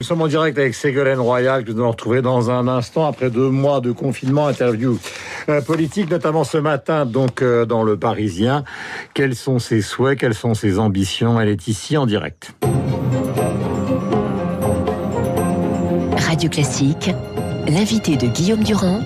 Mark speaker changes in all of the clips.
Speaker 1: Nous sommes en direct avec Ségolène Royal, que nous allons retrouver dans un instant après 2 mois de confinement, interview politique, notamment ce matin, donc dans Le Parisien. Quels sont ses souhaits, quelles sont ses ambitions? Elle est ici en direct.
Speaker 2: Radio Classique, l'invité de Guillaume Durand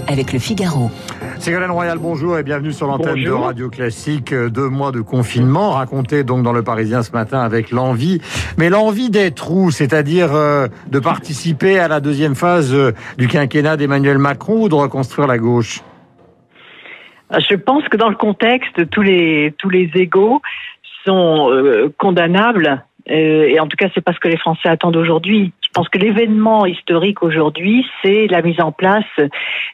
Speaker 2: avec Le Figaro.
Speaker 1: Ségolène Royal, bonjour et bienvenue sur l'antenne de Radio Classique. 2 mois de confinement, raconté donc dans Le Parisien ce matin avec l'envie. Mais l'envie d'être où? C'est-à-dire de participer à la deuxième phase du quinquennat d'Emmanuel Macron ou de reconstruire la gauche?
Speaker 3: Je pense que dans le contexte, tous les égos sont condamnables. Et en tout cas, c'est pas ce que les Français attendent aujourd'hui. Je pense que l'événement historique aujourd'hui, c'est la mise en place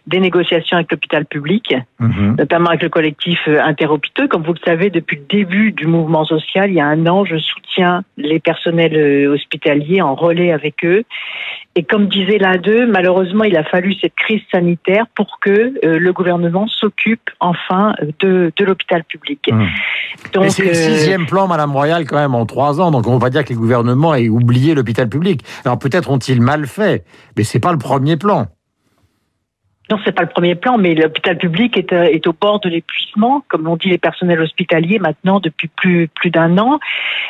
Speaker 3: des négociations avec l'hôpital public, notamment avec le collectif Interhôpitaux. Comme vous le savez, depuis le début du mouvement social, il y a 1 an, je soutiens les personnels hospitaliers en relais avec eux. Et comme disait l'un d'eux, malheureusement, il a fallu cette crise sanitaire pour que le gouvernement s'occupe enfin de l'hôpital public.
Speaker 1: Donc, c'est le 6e plan, Madame Royal, quand même, en 3 ans. Donc on ne va pas dire que les gouvernements aient oublié l'hôpital public. Alors peut-être ont-ils mal fait, mais c'est pas le premier plan.
Speaker 3: Non, c'est pas le premier plan, mais l'hôpital public est au bord de l'épuisement, comme l'ont dit les personnels hospitaliers maintenant depuis plus d'1 an.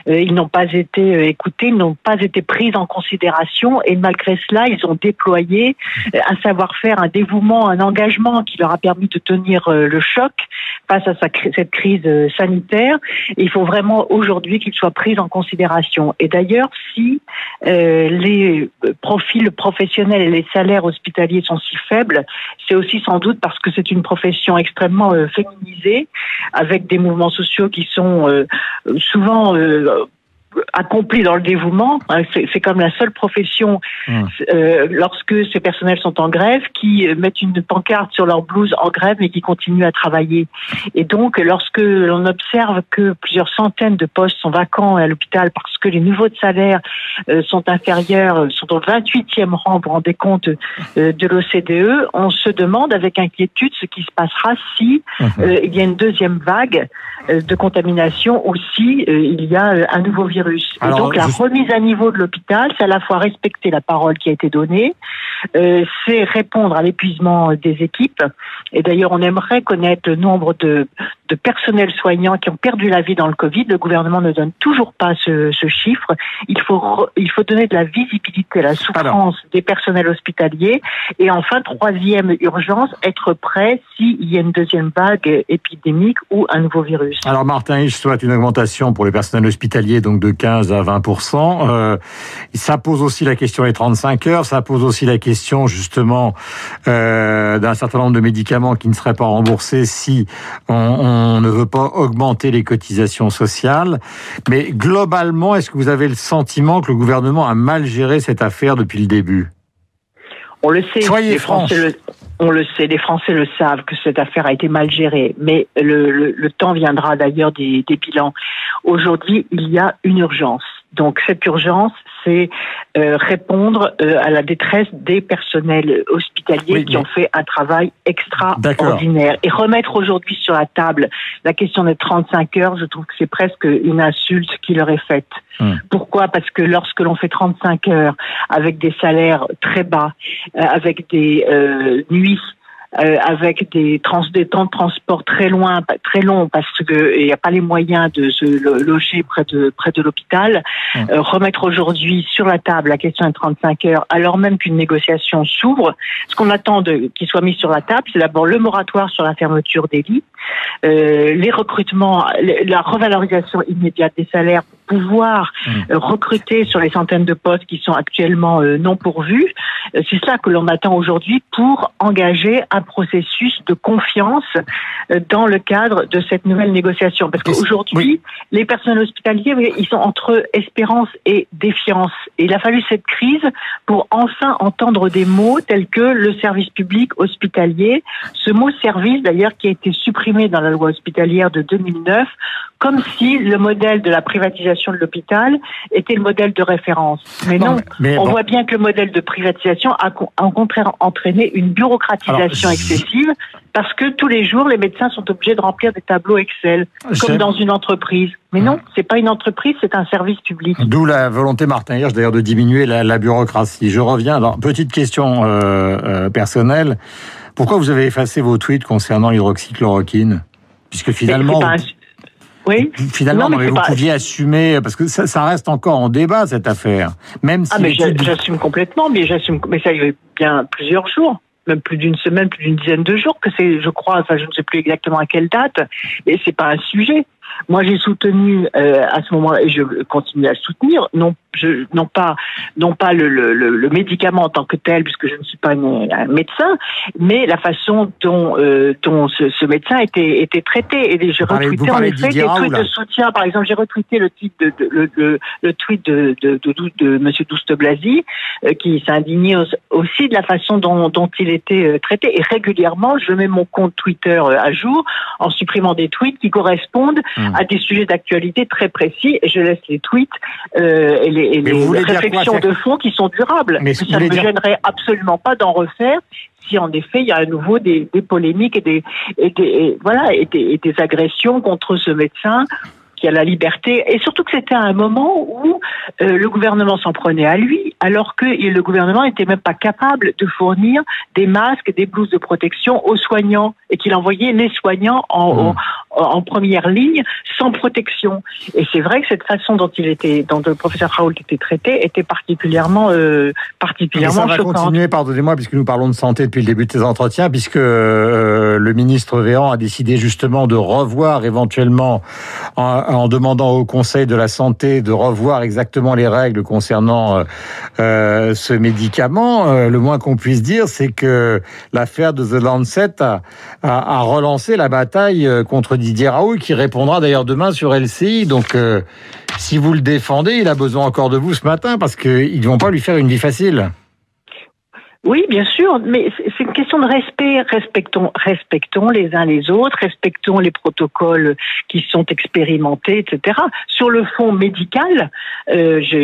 Speaker 3: Ils n'ont pas été écoutés, ils n'ont pas été pris en considération, et malgré cela, ils ont déployé un savoir-faire, un dévouement, un engagement qui leur a permis de tenir le choc face à cette crise sanitaire. Et il faut vraiment aujourd'hui qu'ils soient pris en considération. Et d'ailleurs, si les profils professionnels et les salaires hospitaliers sont si faibles, c'est aussi sans doute parce que c'est une profession extrêmement féminisée, avec des mouvements sociaux qui sont souvent accomplis dans le dévouement. C'est comme la seule profession, lorsque ces personnels sont en grève, qui mettent une pancarte sur leur blouse en grève mais qui continuent à travailler. Et donc, lorsque l'on observe que plusieurs centaines de postes sont vacants à l'hôpital parce que les niveaux de salaire sont inférieurs, sont au 28e rang, vous vous rendez compte, de l'OCDE, on se demande avec inquiétude ce qui se passera si il y a une deuxième vague de contamination ou si il y a un nouveau virus. Et donc la remise à niveau de l'hôpital, c'est à la fois respecter la parole qui a été donnée, c'est répondre à l'épuisement des équipes. Et d'ailleurs, on aimerait connaître le nombre de personnels soignants qui ont perdu la vie dans le Covid. Le gouvernement ne donne toujours pas ce chiffre. Il faut donner de la visibilité à la souffrance des personnels hospitaliers. Et enfin, 3e urgence, être prêt s'il y a une deuxième vague épidémique ou un nouveau virus.
Speaker 1: Alors Martin Hirsch souhaite une augmentation pour les personnels hospitaliers, donc de 15 à 20%. Ça pose aussi la question des 35 heures, ça pose aussi la question justement d'un certain nombre de médicaments qui ne seraient pas remboursés si on ne veut pas augmenter les cotisations sociales. Mais globalement, est-ce que vous avez le sentiment que le gouvernement a mal géré cette affaire depuis le début?
Speaker 3: On le sait.
Speaker 1: Soyez franche.
Speaker 3: On le sait, les Français le savent que cette affaire a été mal gérée, mais le temps viendra d'ailleurs des bilans. Aujourd'hui, il y a une urgence. Donc cette urgence, c'est répondre à la détresse des personnels hospitaliers qui ont fait un travail extraordinaire. Et remettre aujourd'hui sur la table la question des 35 heures, je trouve que c'est presque une insulte qui leur est faite. Pourquoi? Parce que lorsque l'on fait 35 heures avec des salaires très bas, avec des nuits, avec des temps de transport très longs parce que il n'y a pas les moyens de se loger près de l'hôpital. Remettre aujourd'hui sur la table la question des 35 heures, alors même qu'une négociation s'ouvre. Ce qu'on attend qu'il soit mis sur la table, c'est d'abord le moratoire sur la fermeture des lits, les recrutements, la revalorisation immédiate des salaires pour pouvoir recruter sur les centaines de postes qui sont actuellement non pourvus. C'est cela que l'on attend aujourd'hui pour engager un processus de confiance dans le cadre de cette nouvelle négociation. Parce qu'aujourd'hui, les personnels hospitaliers, ils sont entre espérance et défiance. Et il a fallu cette crise pour enfin entendre des mots tels que le service public hospitalier. Ce mot service, d'ailleurs, qui a été supprimé dans la loi hospitalière de 2009, comme si le modèle de la privatisation de l'hôpital était le modèle de référence. Mais non, on voit bien que le modèle de privatisation a au contraire entraîné une bureaucratisation excessive, parce que tous les jours, les médecins sont obligés de remplir des tableaux Excel, comme dans une entreprise. Mais non, c'est pas une entreprise, c'est un service public.
Speaker 1: D'où la volonté Martin Hirsch d'ailleurs de diminuer la bureaucratie. Je reviens. Alors, petite question personnelle. Pourquoi vous avez effacé vos tweets concernant l'hydroxychloroquine? Puisque finalement...
Speaker 3: Oui.
Speaker 1: Finalement, non, mais vous pouviez assumer, parce que ça reste encore en débat, cette affaire. Même si
Speaker 3: j'assume complètement, mais ça y est bien plusieurs jours. Même plus d'une semaine, plus d'une dizaine de jours que c'est, je crois, enfin je ne sais plus exactement à quelle date, et c'est pas un sujet. Moi, j'ai soutenu à ce moment-là, et je continue à le soutenir, non pas le médicament en tant que tel, puisque je ne suis pas un médecin, mais la façin dont ce médecin était traité. Et j'ai retweeté en effet des tweets de soutien. Par exemple, j'ai retweeté le tweet de Monsieur Douste-Blazy, qui s'indignait aussi de la façon dont il était traité. Et régulièrement, je mets mon compte Twitter à jour en supprimant des tweets qui correspondent à des sujets d'actualité très précis, et je laisse les tweets et les réflexions de fond qui sont durables. Mais ça ne me gênerait absolument pas d'en refaire si en effet il y a à nouveau des polémiques et des agressions contre ce médecin qui a la liberté, et surtout que c'était à un moment où le gouvernement s'en prenait à lui, alors que le gouvernement n'était même pas capable de fournir des masques, des blouses de protection aux soignants, et qu'il envoyait les soignants en première ligne sans protection. Et c'est vrai que cette façon dont le professeur Raoult était traité était particulièrement
Speaker 1: ça va
Speaker 3: choquante.
Speaker 1: Continuer, pardonnez-moi, puisque nous parlons de santé depuis le début de ces entretiens, puisque le ministre Véran a décidé justement de revoir éventuellement en demandant au Conseil de la santé de revoir exactement les règles concernant ce médicament. Le moins qu'on puisse dire, c'est que l'affaire de The Lancet a relancé la bataille contre Didier Raoult, qui répondra d'ailleurs demain sur LCI. Donc, si vous le défendez, il a besoin encore de vous ce matin, parce qu'ils ne vont pas lui faire une vie facile.
Speaker 3: Oui, bien sûr, mais c'est une question de respect. Respectons les uns les autres, respectons les protocoles qui sont expérimentés, etc. Sur le fond médical, il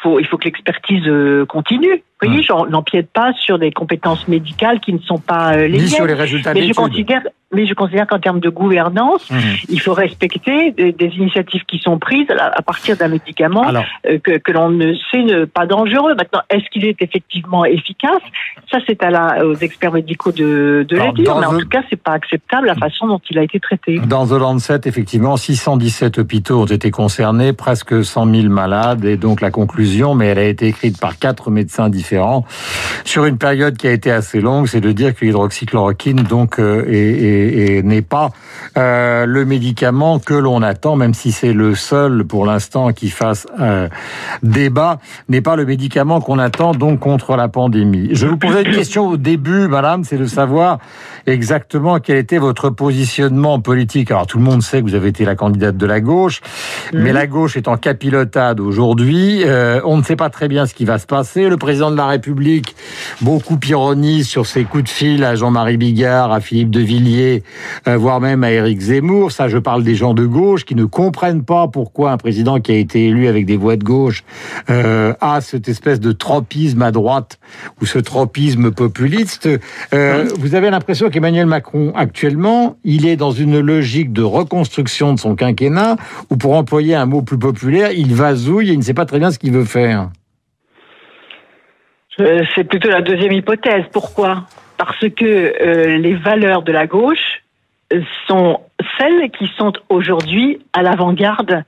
Speaker 3: faut que l'expertise continue. Vous voyez, je n'empiète pas sur des compétences médicales qui ne sont pas les miennes.
Speaker 1: Sur les résultats d'études.
Speaker 3: Mais je considère qu'en termes de gouvernance, il faut respecter des initiatives qui sont prises à partir d'un médicament que l'on ne sait pas dangereux. Maintenant, est-ce qu'il est effectivement efficace? Ça, c'est aux experts médicaux de le dire. Mais en tout cas, c'est pas acceptable la façon dont il a été traité.
Speaker 1: Dans The Lancet, effectivement, 617 hôpitaux ont été concernés, presque 100 000 malades. Et donc, la conclusion, mais elle a été écrite par 4 médecins différents, sur une période qui a été assez longue, c'est de dire que l'hydroxychloroquine, donc, n'est pas le médicament que l'on attend, même si c'est le seul pour l'instant qui fasse débat, n'est pas le médicament qu'on attend donc contre la pandémie. Je vous posais une question au début, madame, c'est de savoir exactement quel était votre positionnement politique. Alors tout le monde sait que vous avez été la candidate de la gauche, mais la gauche est en capilotade aujourd'hui. On ne sait pas très bien ce qui va se passer. Le président de la République, beaucoup ironise sur ses coups de fil à Jean-Marie Bigard, à Philippe de Villiers, voire même à Éric Zemmour. Ça, je parle des gens de gauche qui ne comprennent pas pourquoi un président qui a été élu avec des voix de gauche a cette espèce de tropisme à droite ou ce tropisme populiste. Vous avez l'impression qu'Emmanuel Macron, actuellement, il est dans une logique de reconstruction de son quinquennat, ou pour employer un mot plus populaire, il vasouille et il ne sait pas très bien ce qu'il veut faire.
Speaker 3: C'est plutôt la deuxième hypothèse. Pourquoi ? Parce que les valeurs de la gauche sont celles qui sont aujourd'hui à l'avant-garde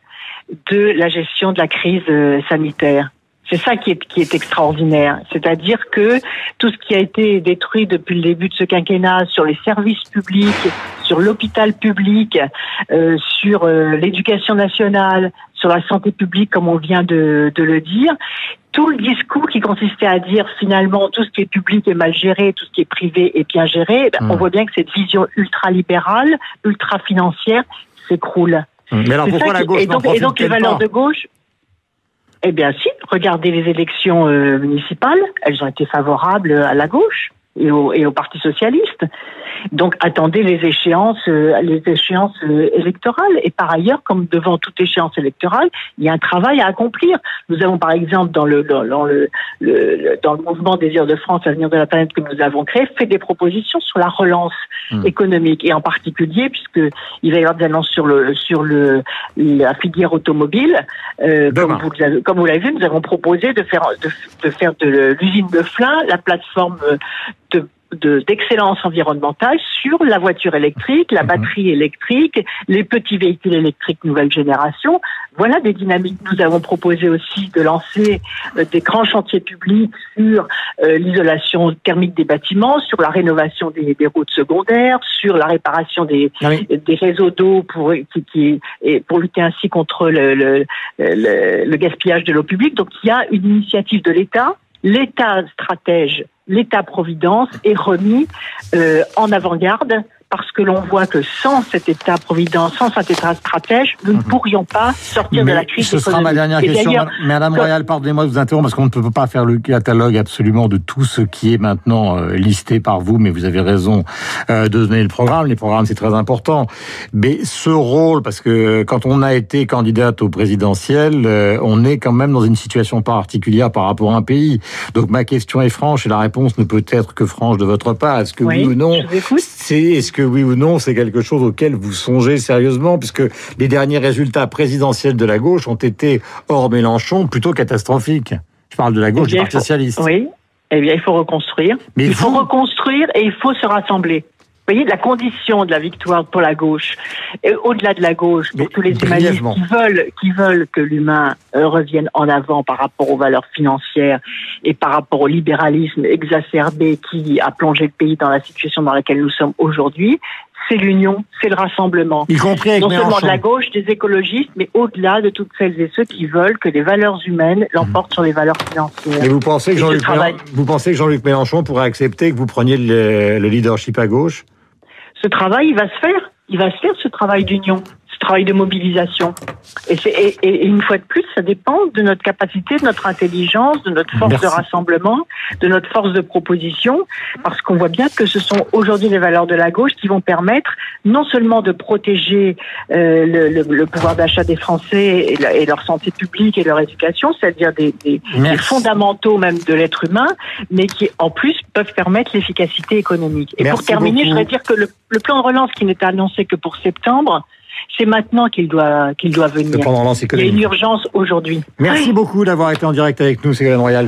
Speaker 3: de la gestion de la crise sanitaire. C'est ça qui est extraordinaire. C'est-à-dire que tout ce qui a été détruit depuis le début de ce quinquennat sur les services publics, sur l'hôpital public, sur l'éducation nationale, sur la santé publique, comme on vient de le dire, tout le discours qui consistait à dire finalement tout ce qui est public est mal géré, tout ce qui est privé est bien géré, on voit bien que cette vision ultra-libérale, ultra-financière s'écroule.
Speaker 1: Mais alors pourquoi la gauche n'en profite-t-elle pas ?
Speaker 3: Et donc les valeurs de gauche, eh bien si, regardez les élections municipales, elles ont été favorables à la gauche. et au Parti socialiste. Donc attendez les échéances électorales. Et par ailleurs, comme devant toute échéance électorale, il y a un travail à accomplir. Nous avons par exemple dans le mouvement Désir de France, Avenir de la planète que nous avons créé, fait des propositions sur la relance économique, et en particulier puisque il va y avoir des annonces sur la filière automobile. Comme vous l'avez vu, nous avons proposé de faire de l'usine de Flins la plateforme d'excellence environnementale sur la voiture électrique, la batterie électrique, les petits véhicules électriques nouvelle génération. Voilà des dynamiques. Nous avons proposé aussi de lancer des grands chantiers publics sur l'isolation thermique des bâtiments, sur la rénovation des routes secondaires, sur la réparation des réseaux d'eau pour lutter ainsi contre le gaspillage de l'eau publique. Donc il y a une initiative de l'État. L'État stratège, l'État-providence est remis en avant-garde parce que l'on voit que sans cet État-providence, sans cet État stratège, nous ne pourrions pas sortir de la crise économique.
Speaker 1: Ce sera ma dernière question. Madame Royal, pardonnez-moi de vous interrompre parce qu'on ne peut pas faire le catalogue absolument de tout ce qui est maintenant listé par vous, mais vous avez raison de donner le programme. Les programmes, c'est très important. Mais ce rôle, parce que quand on a été candidate au présidentiel, on est quand même dans une situation particulière par rapport à un pays. Donc ma question est franche et la réponse ne peut être que franche de votre part. Est-ce que oui ou non, oui ou non, c'est quelque chose auquel vous songez sérieusement, puisque les derniers résultats présidentiels de la gauche ont été, hors Mélenchon, plutôt catastrophiques. Je parle de la gauche du Parti socialiste.
Speaker 3: Oui, eh bien, il faut reconstruire. Il faut reconstruire et il faut se rassembler. Vous voyez, la condition de la victoire pour la gauche, et au-delà de la gauche, pour tous les humanistes qui veulent que l'humain revienne en avant par rapport aux valeurs financières et par rapport au libéralisme exacerbé qui a plongé le pays dans la situation dans laquelle nous sommes aujourd'hui, c'est l'union, c'est le rassemblement.
Speaker 1: Y compris avec
Speaker 3: non seulement
Speaker 1: Mélenchon.
Speaker 3: de la gauche, des écologistes, mais au-delà de toutes celles et ceux qui veulent que les valeurs humaines l'emportent sur les valeurs financières.
Speaker 1: Et vous pensez que Jean-Luc Mélenchon pourrait accepter que vous preniez le leadership à gauche ?
Speaker 3: Ce travail, il va se faire. Il va se faire, ce travail d'union, ce travail de mobilisation. Et une fois de plus, ça dépend de notre capacité, de notre intelligence, de notre force de rassemblement, de notre force de proposition, parce qu'on voit bien que ce sont aujourd'hui les valeurs de la gauche qui vont permettre non seulement de protéger le pouvoir d'achat des Français et leur santé publique et leur éducation, c'est-à-dire des fondamentaux même de l'être humain, mais qui en plus peuvent permettre l'efficacité économique. Et pour terminer, je voudrais dire que le plan de relance qui n'est annoncé que pour septembre, c'est maintenant qu'il doit venir.
Speaker 1: Le plan de relance économique.
Speaker 3: Il y a une urgence aujourd'hui.
Speaker 1: Merci beaucoup d'avoir été en direct avec nous, Ségolène Royal.